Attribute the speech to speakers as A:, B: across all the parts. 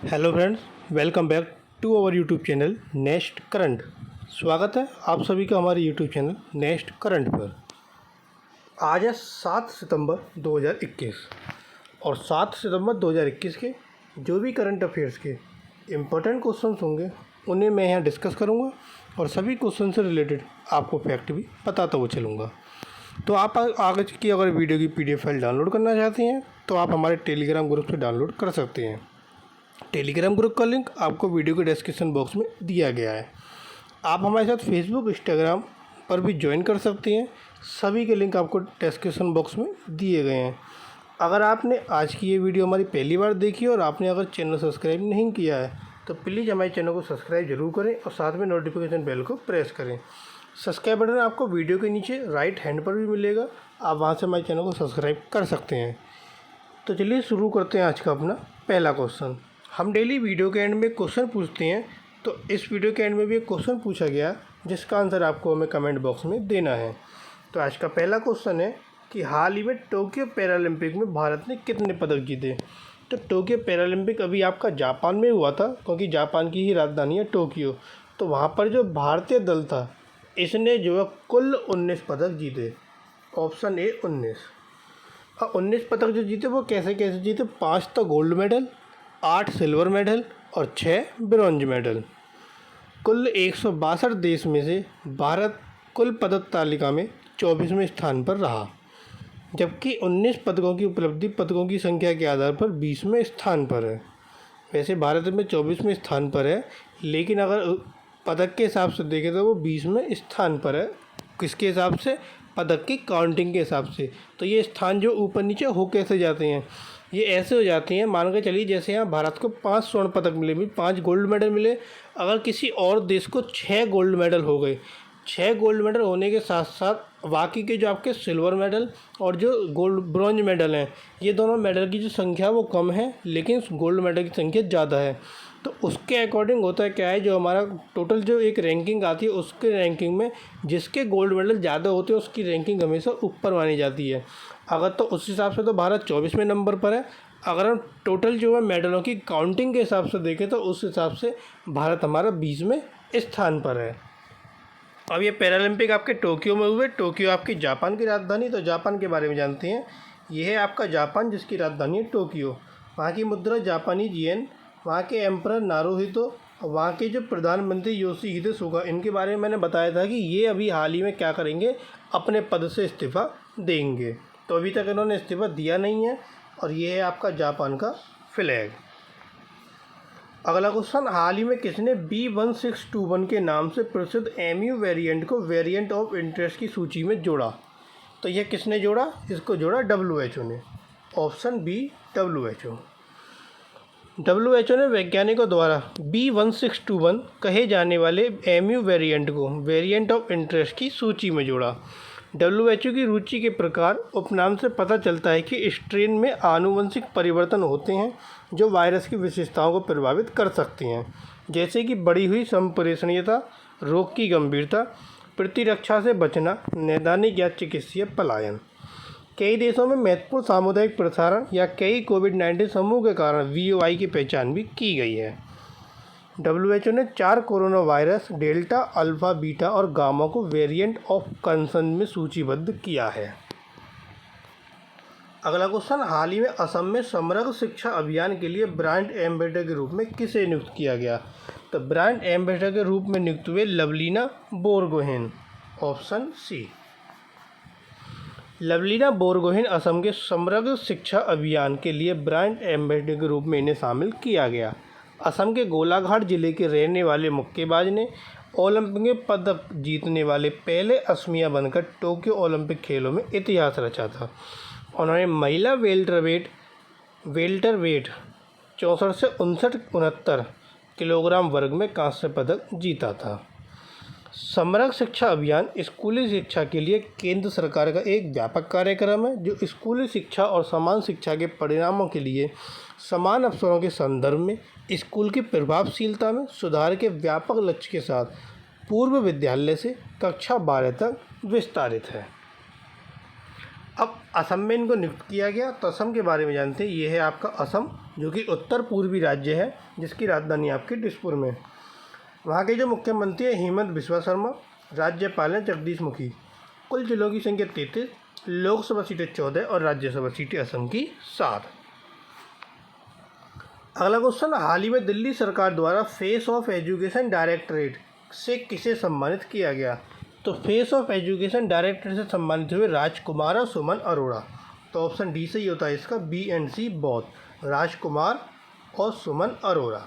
A: Hello friends, welcome back to our YouTube channel next current. स्वागत है आप सभी का हमारे यूट्यूब चैनल नेक्स्ट करंट पर। आज है 7 सितंबर 2021 और 7 सितंबर 2021 के जो भी करंट अफेयर्स के इम्पोर्टेंट क्वेश्चंस होंगे उन्हें मैं यहाँ डिस्कस करूँगा और सभी क्वेश्चन से रिलेटेड आपको फैक्ट भी बताता हुआ चलूँगा। तो आप आगे की अगर वीडियो की PDF फाइल डाउनलोड करना चाहते हैं तो आप हमारे टेलीग्राम ग्रुप से डाउनलोड कर सकते हैं। टेलीग्राम ग्रुप का लिंक आपको वीडियो के डिस्क्रिप्शन बॉक्स में दिया गया है। आप हमारे साथ फेसबुक इंस्टाग्राम पर भी ज्वाइन कर सकते हैं, सभी के लिंक आपको डिस्क्रिप्शन बॉक्स में दिए गए हैं। अगर आपने आज की ये वीडियो हमारी पहली बार देखी और आपने अगर चैनल सब्सक्राइब नहीं किया है तो प्लीज़ हमारे चैनल को सब्सक्राइब जरूर करें और साथ में नोटिफिकेशन बेल को प्रेस करें। सब्सक्राइब बटन आपको वीडियो के नीचे राइट हैंड पर भी मिलेगा, आप वहाँ से हमारे चैनल को सब्सक्राइब कर सकते हैं। तो चलिए शुरू करते हैं आज का अपना पहला क्वेश्चन। हम डेली वीडियो के एंड में क्वेश्चन पूछते हैं, तो इस वीडियो के एंड में भी एक क्वेश्चन पूछा गया जिसका आंसर आपको हमें कमेंट बॉक्स में देना है। तो आज का पहला क्वेश्चन है कि हाल ही में टोक्यो पैरालंपिक में भारत ने कितने पदक जीते। तो टोक्यो पैरालंपिक अभी आपका जापान में हुआ था, क्योंकि जापान की ही राजधानी है टोक्यो। तो वहाँ पर जो भारतीय दल था इसने जो है कुल 19 पदक जीते। Option A 19। और 19 पदक जो जीते वो कैसे कैसे जीते। 5 तो गोल्ड मेडल, 8 सिल्वर मेडल और 6 ब्रॉन्ज मेडल। कुल 162 देश में से भारत कुल पदक तालिका में 24वें स्थान पर रहा, जबकि 19 पदकों की उपलब्धि पदकों की संख्या के आधार पर 20वें स्थान पर है। वैसे भारत में 24वें स्थान पर है, लेकिन अगर पदक के हिसाब से देखें तो वो 20वें स्थान पर है। किसके हिसाब से? पदक की काउंटिंग के हिसाब से। तो ये स्थान जो ऊपर नीचे हो कैसे जाते हैं, ये ऐसे हो जाते हैं। मान के चलिए जैसे यहाँ भारत को 5 स्वर्ण पदक मिले, 5 गोल्ड मेडल मिले, अगर किसी और देश को 6 गोल्ड मेडल हो गए। 6 गोल्ड मेडल होने के साथ साथ बाकी के जो आपके सिल्वर मेडल और जो गोल्ड ब्रॉन्ज मेडल हैं, ये दोनों मेडल की जो संख्या वो कम है, लेकिन गोल्ड मेडल की संख्या ज़्यादा है। तो उसके अकॉर्डिंग होता है क्या है, जो हमारा टोटल जो एक रैंकिंग आती है उसके रैंकिंग में जिसके गोल्ड मेडल ज़्यादा होते हैं उसकी रैंकिंग हमेशा ऊपर मानी जाती है। अगर तो उस हिसाब से तो भारत 24वें नंबर पर है। अगर हम टोटल जो है मेडलों की काउंटिंग के हिसाब से देखें तो उस हिसाब से भारत हमारा 20वें स्थान पर है। अब ये पैरालंपिक आपके टोक्यो में हुए। टोक्यो आपकी जापान की राजधानी। तो जापान के बारे में जानते हैं। ये है आपका जापान, जिसकी राजधानी है टोक्यो। वहाँ की मुद्रा जापानी येन, वहाँ के एम्परर नारुहितो, वहाँ के जो प्रधानमंत्री योशिहिदे सुगा, इनके बारे में मैंने बताया था कि ये अभी हाल ही में क्या करेंगे, अपने पद से इस्तीफ़ा देंगे। तो अभी तक इन्होंने इस्तीफ़ा दिया नहीं है। और ये है आपका जापान का फ्लैग। अगला क्वेश्चन, हाल ही में किसने B1621 के नाम से प्रसिद्ध MU वेरिएंट को वेरिएंट ऑफ इंटरेस्ट की सूची में जोड़ा। तो यह किसने जोड़ा? इसको जोड़ा WHO ने। Option B WHO। WHO ने वैज्ञानिकों द्वारा B1621 कहे जाने वाले MU वेरिएंट को वेरिएंट ऑफ इंटरेस्ट की सूची में जोड़ा। WHO की रुचि के प्रकार उपनाम से पता चलता है कि स्ट्रेन में आनुवंशिक परिवर्तन होते हैं जो वायरस की विशेषताओं को प्रभावित कर सकते हैं, जैसे कि बढ़ी हुई संप्रेषणीयता, रोग की गंभीरता, प्रतिरक्षा से बचना, नैदानिक या चिकित्सीय पलायन। कई देशों में महत्वपूर्ण सामुदायिक प्रसारण या कई कोविड-19 समूह के कारण VOI की पहचान भी की गई है। WHO ने 4 corona virus delta, alpha, beta और गामा को वेरिएंट ऑफ कंसर्न में सूचीबद्ध किया है। अगला क्वेश्चन, हाल ही में असम में समग्र शिक्षा अभियान के लिए ब्रांड एम्बेसडर के रूप में किसे नियुक्त किया गया। तो ब्रांड एम्बेसडर के रूप में नियुक्त हुए लवलीना बोरगोहेन। Option C. लवलीना बोरगोहेन असम के समग्र शिक्षा अभियान के लिए ब्रांड एम्बेसडर के रूप में इन्हें शामिल किया गया। असम के गोलाघाट जिले के रहने वाले मुक्केबाज ने ओलंपिक में पदक जीतने वाले पहले असमिया बनकर टोक्यो ओलंपिक खेलों में इतिहास रचा था। उन्होंने महिला वेल्टरवेट 64 से 69 किलोग्राम वर्ग में कांस्य पदक जीता था। समग्र शिक्षा अभियान स्कूली शिक्षा के लिए केंद्र सरकार का एक व्यापक कार्यक्रम है जो स्कूली शिक्षा और समान शिक्षा के परिणामों के लिए समान अवसरों के संदर्भ में स्कूल की प्रभावशीलता में सुधार के व्यापक लक्ष्य के साथ पूर्व विद्यालय से कक्षा 12 तक विस्तारित है। अब असम में इनको नियुक्त किया गया। तो असम के बारे में जानते हैं। ये है आपका असम, जो कि उत्तर पूर्वी राज्य है, जिसकी राजधानी आपकी दिसपुर में। वहाँ के जो मुख्यमंत्री हैं हेमंत बिस्वा शर्मा, राज्यपाल हैं जगदीश मुखी। कुल जिलों की संख्या 33, लोकसभा सीटें 14 और राज्यसभा सीटें असम की 7। अगला क्वेश्चन, हाल ही में दिल्ली सरकार द्वारा फेस ऑफ एजुकेशन डायरेक्टरेट से किसे सम्मानित किया गया? तो फेस ऑफ एजुकेशन डायरेक्टरेट से सम्मानित हुए राजकुमार और सुमन अरोड़ा। तो ऑप्शन डी सही होता है इसका, बी एंड सी बोथ, राजकुमार और सुमन अरोड़ा।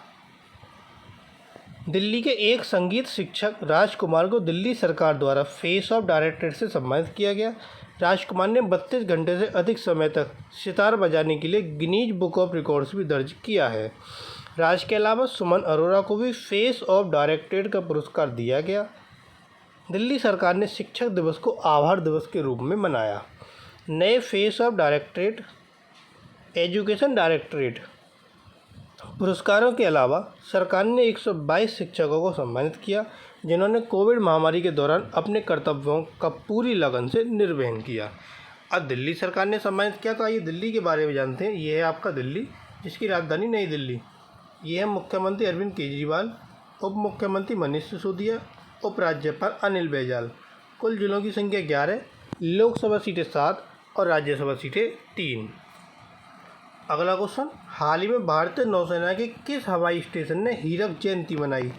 A: दिल्ली के एक संगीत शिक्षक राजकुमार को दिल्ली सरकार द्वारा फेस ऑफ डायरेक्टरेट से सम्मानित किया गया। राजकुमार ने 32 घंटे से अधिक समय तक सितार बजाने के लिए गिनीज बुक ऑफ रिकॉर्ड्स भी दर्ज किया है। राज के अलावा सुमन अरोड़ा को भी फेस ऑफ डायरेक्टरेट का पुरस्कार दिया गया। दिल्ली सरकार ने शिक्षक दिवस को आभार दिवस के रूप में मनाया। नए face of directorate education directorate पुरस्कारों के अलावा सरकार ने 122 शिक्षकों को सम्मानित किया, जिन्होंने कोविड महामारी के दौरान अपने कर्तव्यों का पूरी लगन से निर्वहन किया। अब दिल्ली सरकार ने सम्मानित किया, तो आइए दिल्ली के बारे में जानते हैं। ये है आपका दिल्ली, जिसकी राजधानी नई दिल्ली। ये है मुख्यमंत्री अरविंद केजरीवाल, उप मुख्यमंत्री मनीष सिसोदिया, उपराज्यपाल अनिल बैजल। कुल जिलों की संख्या 11, लोकसभा सीटें 7 और राज्यसभा सीटें 3। अगला क्वेश्चन, हाल ही में भारतीय नौसेना के किस हवाई स्टेशन ने हीरक जयंती मनाई?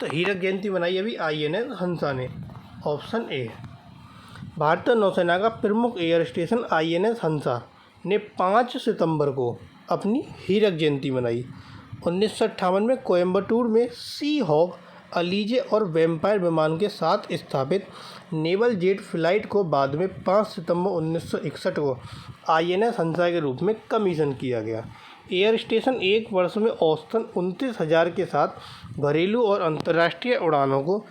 A: तो हीरक जयंती मनाई अभी INS हंसा ने। ऑप्शन ए, भारतीय नौसेना का प्रमुख एयर स्टेशन INS हंसा ने 5 सितंबर को अपनी हीरक जयंती मनाई। 1958 में कोयम्बटूर में सी हॉक, अलीजे और वेम्पायर विमान के साथ स्थापित नेवल जेट फ्लाइट को बाद में 5 सितंबर 1961 को INS हंसा के रूप में कमीशन किया गया। एयर स्टेशन एक वर्ष में औसतन 29,000 के साथ घरेलू और अंतर्राष्ट्रीय उड़ानों को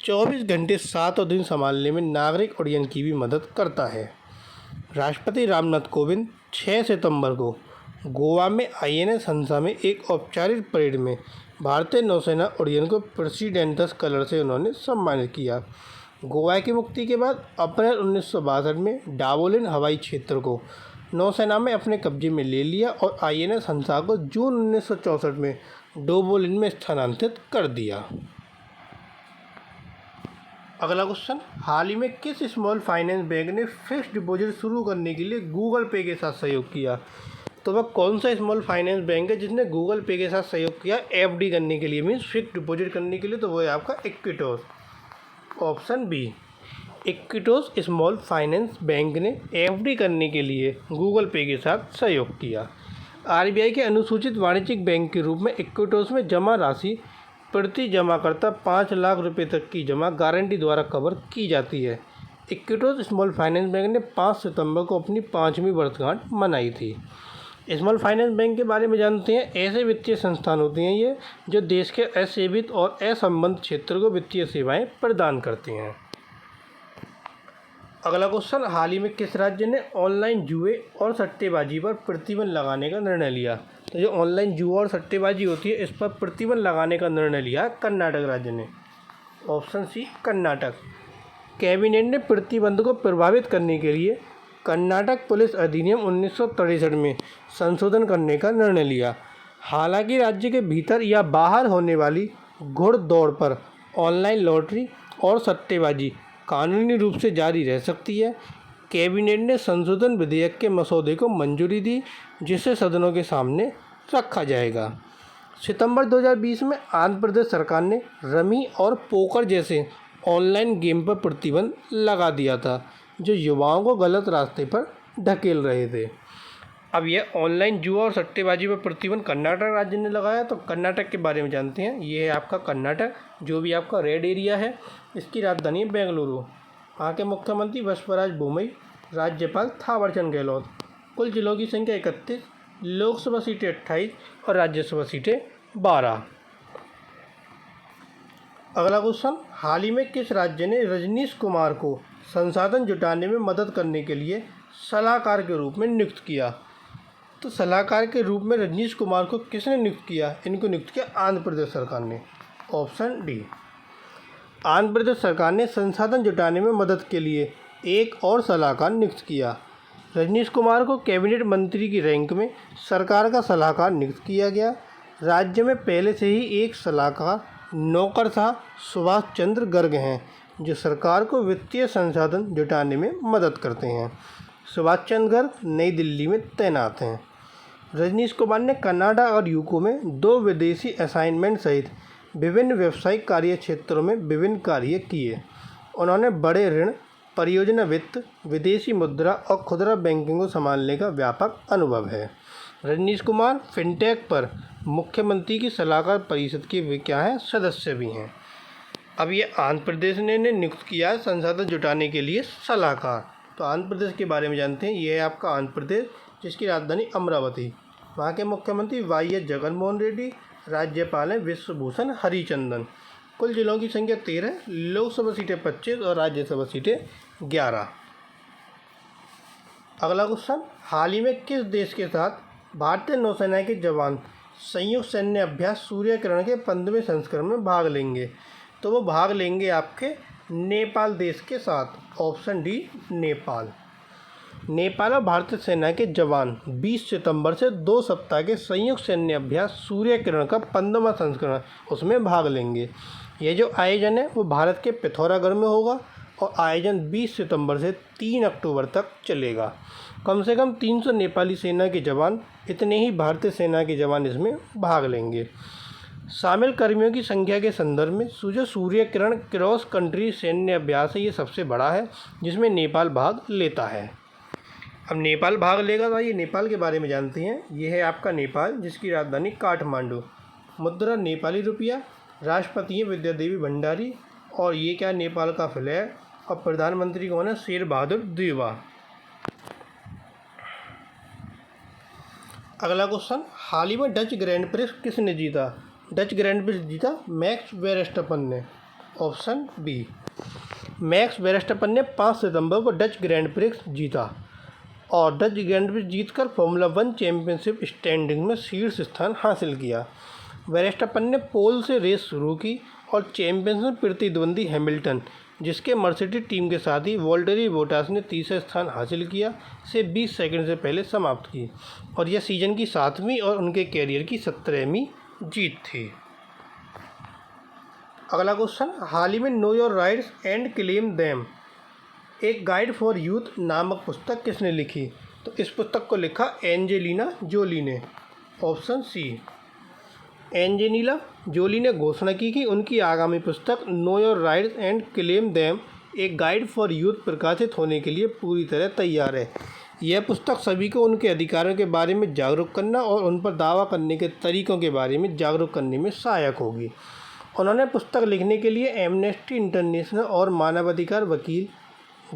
A: 24 घंटे 7 दिन संभालने में नागरिक उड्डयन की भी मदद करता है। राष्ट्रपति रामनाथ कोविंद 6 सितंबर को गोवा में INS हंसा में एक औपचारिक परेड में भारतीय नौसेना उड्डयन को प्रेसिडेंटस कलर से उन्होंने सम्मानित किया। गोवा की मुक्ति के बाद अप्रैल 1962 में डावोलिन हवाई क्षेत्र को नौसेना में अपने कब्जे में ले लिया और INS हंसा को जून 1964 में डोबोलिन में स्थानांतरित कर दिया। अगला क्वेश्चन, हाल ही में किस स्मॉल फाइनेंस बैंक ने फिक्स्ड डिपॉजिट शुरू करने के लिए गूगल पे के साथ सहयोग किया? तो वह कौन सा स्मॉल फाइनेंस बैंक है जिसने गूगल पे के साथ सहयोग किया FD करने के लिए, मीन्स फिक्स्ड डिपॉजिट करने के लिए? तो वो है आपका Equitas. Option B, Equitas small finance bank ने FD करने के लिए गूगल पे के साथ सहयोग किया। RBI के अनुसूचित वाणिज्यिक बैंक के रूप में इक्विटोस में जमा राशि प्रति जमाकर्ता 5 लाख रुपए तक की जमा गारंटी द्वारा कवर की जाती है। इक्विटोस स्मॉल फाइनेंस बैंक ने 5 सितंबर को अपनी 5वीं वर्षगांठ मनाई थी। स्मॉल फाइनेंस बैंक के बारे में जानते हैं। ऐसे वित्तीय संस्थान होते हैं ये जो देश के असेवित और असंबद्ध क्षेत्र को वित्तीय सेवाएं प्रदान करते हैं। अगला क्वेश्चन, हाल ही में किस राज्य ने ऑनलाइन जुए और सट्टेबाजी पर प्रतिबंध लगाने का निर्णय लिया? तो जो ऑनलाइन जुआ और सट्टेबाजी होती है, इस पर प्रतिबंध लगाने का निर्णय लिया कर्नाटक राज्य ने। Option C, Karnataka. कैबिनेट ने प्रतिबंध को प्रभावित करने के लिए कर्नाटक पुलिस अधिनियम 1963 में संशोधन करने का निर्णय लिया। हालांकि राज्य के भीतर या बाहर होने वाली घुड़दौड़ पर ऑनलाइन लॉटरी और सट्टेबाजी कानूनी रूप से जारी रह सकती है। कैबिनेट ने संशोधन विधेयक के मसौदे को मंजूरी दी, जिसे सदनों के सामने रखा जाएगा। सितंबर 2020 में आंध्र प्रदेश सरकार ने रमी और पोकर जैसे ऑनलाइन गेम पर प्रतिबंध लगा दिया था, जो युवाओं को गलत रास्ते पर धकेल रहे थे। अब यह ऑनलाइन जुआ और सट्टेबाजी पर प्रतिबंध कर्नाटक राज्य ने लगाया। तो कर्नाटक के बारे में जानते हैं। ये है आपका कर्नाटक, जो भी आपका रेड एरिया है। इसकी राजधानी है बेंगलुरु। वहाँ के मुख्यमंत्री बसवराज बोम्मई, राज्यपाल थावरचंद गहलोत। कुल जिलों की संख्या 31, लोकसभा सीटें 28 और राज्यसभा सीटें 12। अगला क्वेश्चन, हाल ही में किस राज्य ने रजनीश कुमार को संसाधन जुटाने में मदद करने के लिए सलाहकार के रूप में नियुक्त किया? तो सलाहकार के रूप में रजनीश कुमार को किसने नियुक्त किया? इनको नियुक्त किया आंध्र प्रदेश सरकार ने। ऑप्शन डी, आंध्र प्रदेश सरकार ने संसाधन जुटाने में मदद के लिए एक और सलाहकार नियुक्त किया। रजनीश कुमार को कैबिनेट मंत्री की रैंक में सरकार का सलाहकार नियुक्त किया गया। राज्य में पहले से ही एक सलाहकार नौकरशाह सुभाष चंद्र गर्ग हैं, जो सरकार को वित्तीय संसाधन जुटाने में मदद करते हैं। सुभाष चंद्र गर्ग नई दिल्ली में तैनात हैं। रजनीश कुमार ने कनाडा और यूके में 2 विदेशी असाइनमेंट सहित विभिन्न व्यावसायिक कार्य क्षेत्रों में विभिन्न कार्य किए। उन्होंने बड़े ऋण, परियोजना वित्त, विदेशी मुद्रा और खुदरा बैंकिंग को संभालने का व्यापक अनुभव है। रजनीश कुमार फिनटेक पर मुख्यमंत्री की सलाहकार परिषद के क्या हैं, सदस्य भी हैं। अब ये आंध्र प्रदेश ने नियुक्त किया है संसाधन जुटाने के लिए सलाहकार। तो आंध्र प्रदेश के बारे में जानते हैं। ये है आपका आंध्र प्रदेश, जिसकी राजधानी अमरावती। वहाँ के मुख्यमंत्री वाई.एस. जगनमोहन रेड्डी, राज्यपाल हैं विश्वभूषण हरिचंदन। कुल जिलों की संख्या 13, लोकसभा सीटें 25 और राज्यसभा सीटें 11। अगला क्वेश्चन, हाल ही में किस देश के साथ भारतीय नौसेना के जवान संयुक्त सैन्य अभ्यास सूर्य किरण के 15वें संस्करण में भाग लेंगे? तो वो भाग लेंगे आपके नेपाल देश के साथ। Option D, Nepal. नेपाल और भारतीय सेना के जवान 20 सितंबर से 2 सप्ताह के संयुक्त सैन्य अभ्यास सूर्य किरण का 15वां संस्करण उसमें भाग लेंगे। ये जो आयोजन है वो भारत के पिथौरागढ़ में होगा और आयोजन 20 सितंबर से 3 अक्टूबर तक चलेगा। कम से कम 300 नेपाली सेना के जवान, इतने ही भारतीय सेना के जवान इसमें भाग लेंगे। शामिल कर्मियों की संख्या के संदर्भ में जो सूर्य किरण क्रॉस कंट्री सैन्य अभ्यास है, ये सबसे बड़ा है जिसमें नेपाल भाग लेता है। अब नेपाल भाग लेगा तो ये नेपाल के बारे में जानते हैं। ये है आपका नेपाल, जिसकी राजधानी काठमांडू। मुद्रा नेपाली रुपया। राष्ट्रपति हैं विद्या देवी भंडारी। और ये क्या, नेपाल का फ्लैग। और प्रधानमंत्री कौन है? शेर बहादुर देवा। अगला क्वेश्चन, हाल ही में डच ग्रैंड प्रिक्स किसने जीता? डच ग्रैंड प्रिक्स जीता मैक्स वेरस्टैपन ने। Option B. मैक्स वेरस्टैपन ने 5 सितंबर को डच ग्रैंड प्रिक्स जीता और डच ग्रैंड प्रिक्स जीतकर फॉर्मूला 1 चैंपियनशिप स्टैंडिंग में शीर्ष स्थान हासिल किया। वेरस्टैपन ने पोल से रेस शुरू की और चैंपियंस में प्रतिद्वंदी हैमिल्टन, जिसके मर्सिडीज टीम के साथ ही वॉल्टेरी बोटास ने तीसरा स्थान हासिल किया, से 20 सेकंड से पहले समाप्त की। और यह सीजन की 7वीं और उनके कैरियर की 17वीं जीत थी। अगला क्वेश्चन, हाल ही में know your rights and claim them, एक गाइड फॉर यूथ नामक पुस्तक किसने लिखी? तो इस पुस्तक को लिखा एंजेलिना जोली ने। Option C. एंजेलिना जोली ने घोषणा की कि उनकी आगामी पुस्तक know your rights and claim them, एक गाइड फॉर यूथ प्रकाशित होने के लिए पूरी तरह तैयार है। यह पुस्तक सभी को उनके अधिकारों के बारे में जागरूक करना और उन पर दावा करने के तरीकों के बारे में जागरूक करने में सहायक होगी। उन्होंने पुस्तक लिखने के लिए एमनेस्टी इंटरनेशनल और मानवाधिकार वकील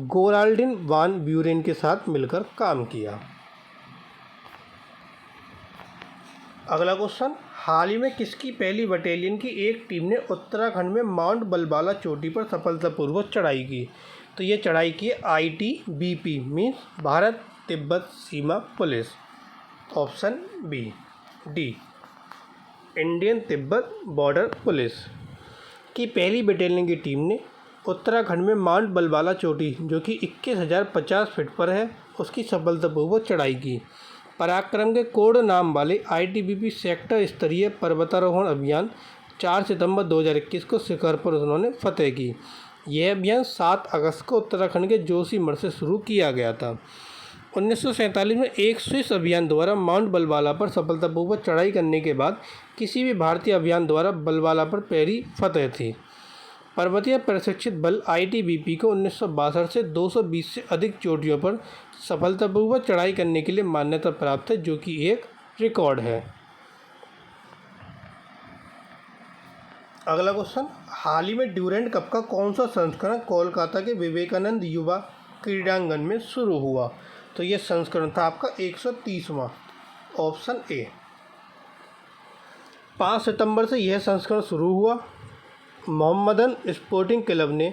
A: गोराल्डिन वान ब्यूरेन के साथ मिलकर काम किया। अगला क्वेश्चन, हाल ही में किसकी पहली बटालियन की एक टीम ने उत्तराखंड में माउंट बलबाला चोटी पर सफलतापूर्वक चढ़ाई की? तो ये चढ़ाई की ITBP मीन्स भारत तिब्बत सीमा पुलिस। Option B. D, Indian Tibet border police की पहली बटालियन की टीम ने उत्तराखंड में माउंट बलबाला चोटी, जो कि 21,050 फीट पर है, उसकी सफलतापूर्वक चढ़ाई की। पराक्रम के कोड नाम वाले ITBP सेक्टर स्तरीय पर्वतारोहण अभियान 4 सितंबर 2021 को शिखर पर उन्होंने फतेह की। यह अभियान 7 अगस्त को उत्तराखंड के जोशीमठ से शुरू किया गया था। 1947 में एक स्विस अभियान द्वारा माउंट बलबाला पर सफलतापूर्वक चढ़ाई करने के बाद किसी भी भारतीय अभियान द्वारा बलबाला पर पहली फतेह थी। पर्वतीय प्रशिक्षित बल ITBP को 1962 से 220 से अधिक चोटियों पर सफलतापूर्वक चढ़ाई करने के लिए मान्यता प्राप्त है, जो कि एक रिकॉर्ड है। अगला क्वेश्चन, हाल ही में ड्यूरेंट कप का कौन सा संस्करण कोलकाता के विवेकानंद युवा क्रीड़ांगन में शुरू हुआ? तो यह संस्करण था आपका 130वां। Option A. 5 सितंबर से यह संस्करण शुरू हुआ। मोहम्मदन स्पोर्टिंग क्लब ने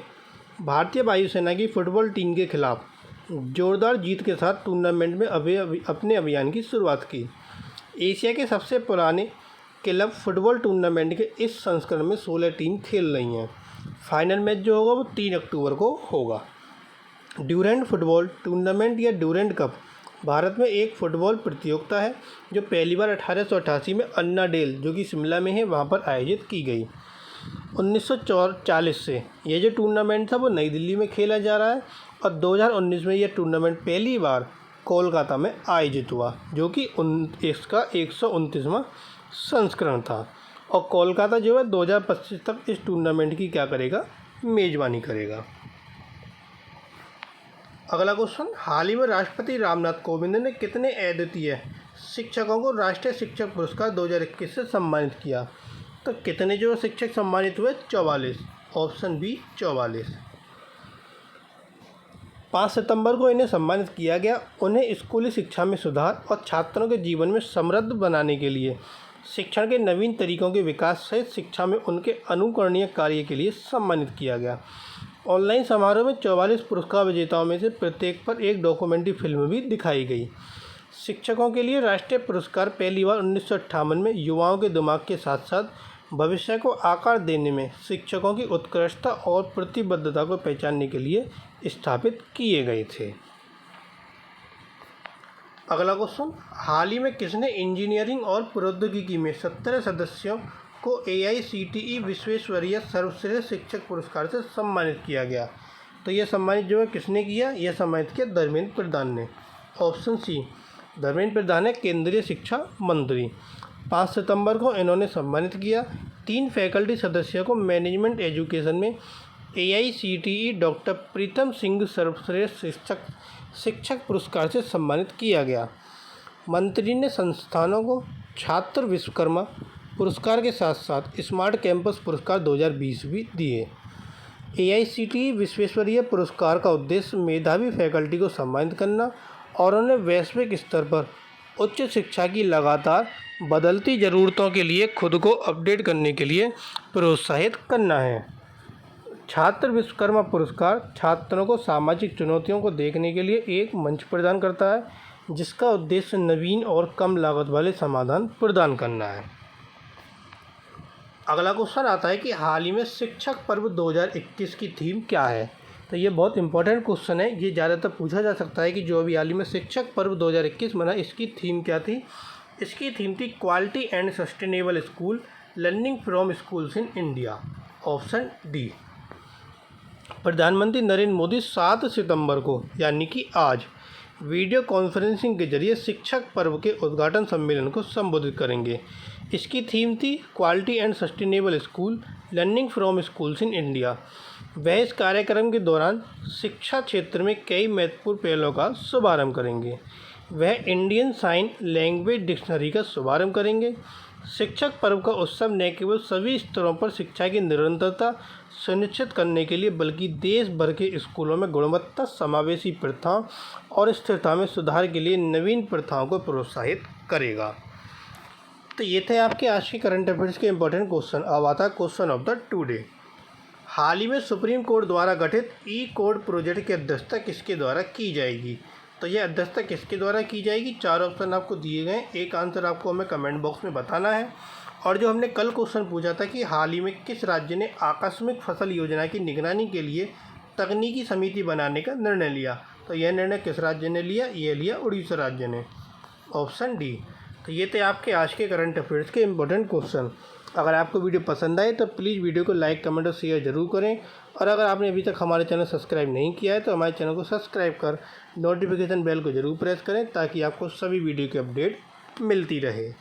A: भारतीय वायुसेना की फुटबॉल टीम के खिलाफ जोरदार जीत के साथ टूर्नामेंट में अपने अभियान की शुरुआत की। एशिया के सबसे पुराने क्लब फुटबॉल टूर्नामेंट के इस संस्करण में 16 टीम खेल रही हैं। फाइनल मैच जो होगा वो 3 अक्टूबर को होगा। ड्यूरेंट फुटबॉल टूर्नामेंट या ड्यूरेंट कप भारत में एक फुटबॉल प्रतियोगिता है जो पहली बार 1888 में अन्ना डेल जो कि शिमला में है वहाँ पर आयोजित की गई। 1940 से यह जो टूर्नामेंट था वो नई दिल्ली में खेला जा रहा है और 2019 में यह टूर्नामेंट पहली बार कोलकाता में आयोजित हुआ जो कि इसका 129वां संस्करण था। और कोलकाता जो है 2025 तक इस टूर्नामेंट की क्या करेगा, मेज़बानी करेगा। अगला क्वेश्चन, हाल ही में राष्ट्रपति रामनाथ कोविंद ने कितने अद्वितीय शिक्षकों को राष्ट्रीय शिक्षक पुरस्कार 2021 से सम्मानित किया? तो कितने जो शिक्षक सम्मानित हुए? 44। Option B 44। 5 सितंबर को इन्हें सम्मानित किया गया। उन्हें स्कूली शिक्षा में सुधार और छात्रों के जीवन में समृद्ध बनाने के लिए शिक्षण के नवीन तरीकों के विकास सहित शिक्षा में उनके अनुकरणीय कार्य के लिए सम्मानित किया गया। ऑनलाइन समारोह में 44 पुरस्कार विजेताओं में से प्रत्येक पर एक डॉक्यूमेंट्री फिल्म भी दिखाई गई। शिक्षकों के लिए राष्ट्रीय पुरस्कार पहली बार 1958 में युवाओं के दिमाग के साथ साथ भविष्य को आकार देने में शिक्षकों की उत्कृष्टता और प्रतिबद्धता को पहचानने के लिए स्थापित किए गए थे। अगला क्वेश्चन, हाल ही में किसने इंजीनियरिंग और प्रौद्योगिकी में 17 सदस्यों को AICTE विश्वेश्वरीय सर्वश्रेष्ठ शिक्षक पुरस्कार से सम्मानित किया गया? तो यह सम्मानित जो है किसने किया? यह सम्मानित किया धर्मेंद्र प्रधान ने। ऑप्शन सी धर्मेंद्र प्रधान है, केंद्रीय शिक्षा मंत्री। 5 सितंबर को इन्होंने सम्मानित किया। 3 फैकल्टी सदस्यों को मैनेजमेंट एजुकेशन में AICTE डॉक्टर प्रीतम सिंह सर्वश्रेष्ठ शिक्षक पुरस्कार से सम्मानित किया गया। मंत्री ने संस्थानों को छात्र विश्वकर्मा पुरस्कार के साथ साथ स्मार्ट कैंपस पुरस्कार 2020 भी दिए। AICTE विश्वेश्वरीय पुरस्कार का उद्देश्य मेधावी फैकल्टी को सम्मानित करना और उन्हें वैश्विक स्तर पर उच्च शिक्षा की लगातार बदलती ज़रूरतों के लिए खुद को अपडेट करने के लिए प्रोत्साहित करना है। छात्र विश्वकर्मा पुरस्कार छात्रों को सामाजिक चुनौतियों को देखने के लिए एक मंच प्रदान करता है जिसका उद्देश्य नवीन और कम लागत वाले समाधान प्रदान करना है। अगला क्वेश्चन आता है कि हाल ही में शिक्षक पर्व 2021 की थीम क्या है? तो ये बहुत इंपॉर्टेंट क्वेश्चन है। ये ज़्यादातर पूछा जा सकता है कि जो अभी हाल ही में शिक्षक पर्व 2021 मना, इसकी थीम क्या थी? इसकी थीम थी quality and sustainable school learning from schools in India. Option D. प्रधानमंत्री नरेंद्र मोदी 7 सितंबर को यानी कि आज वीडियो कॉन्फ्रेंसिंग के जरिए शिक्षक पर्व के उद्घाटन सम्मेलन को संबोधित करेंगे। इसकी थीम थी quality and sustainable school learning from schools in India. वह इस कार्यक्रम के दौरान शिक्षा क्षेत्र में कई महत्वपूर्ण पहलों का शुभारंभ करेंगे। वह इंडियन साइन लैंग्वेज डिक्शनरी का शुभारंभ करेंगे। शिक्षक पर्व का उत्सव न केवल सभी स्तरों पर शिक्षा की निरंतरता सुनिश्चित करने के लिए बल्कि देश भर के स्कूलों में गुणवत्ता, समावेशी प्रथाओं और स्थिरता में सुधार के लिए नवीन प्रथाओं को प्रोत्साहित करेगा। तो ये थे आपके आज के करंट अफेयर्स के इंपॉर्टेंट क्वेश्चन। अब आता है क्वेश्चन ऑफ द टुडे। हाल ही में सुप्रीम कोर्ट द्वारा गठित ई-कोड प्रोजेक्ट की अध्यक्षता किसके द्वारा की जाएगी? तो ये अध्यक्षता किसके द्वारा की जाएगी? 4 ऑप्शन आपको दिए गए, एक आंसर आपको हमें कमेंट बॉक्स में बताना है। और जो हमने कल क्वेश्चन पूछा था कि हाल ही में किस राज्य ने आकस्मिक फसल योजना की निगरानी के लिए तकनीकी समिति बनाने का निर्णय लिया? तो यह निर्णय किस राज्य ने लिया? ये लिया उड़ीसा राज्य ने। Option D. तो ये थे आपके आज के करंट अफेयर्स के इंपॉर्टेंट क्वेश्चन। अगर आपको वीडियो पसंद आए तो प्लीज़ वीडियो को लाइक, कमेंट और शेयर ज़रूर करें। और अगर आपने अभी तक हमारे चैनल सब्सक्राइब नहीं किया है तो हमारे चैनल को सब्सक्राइब कर नोटिफिकेशन बेल को ज़रूर प्रेस करें ताकि आपको सभी वीडियो की अपडेट मिलती रहे।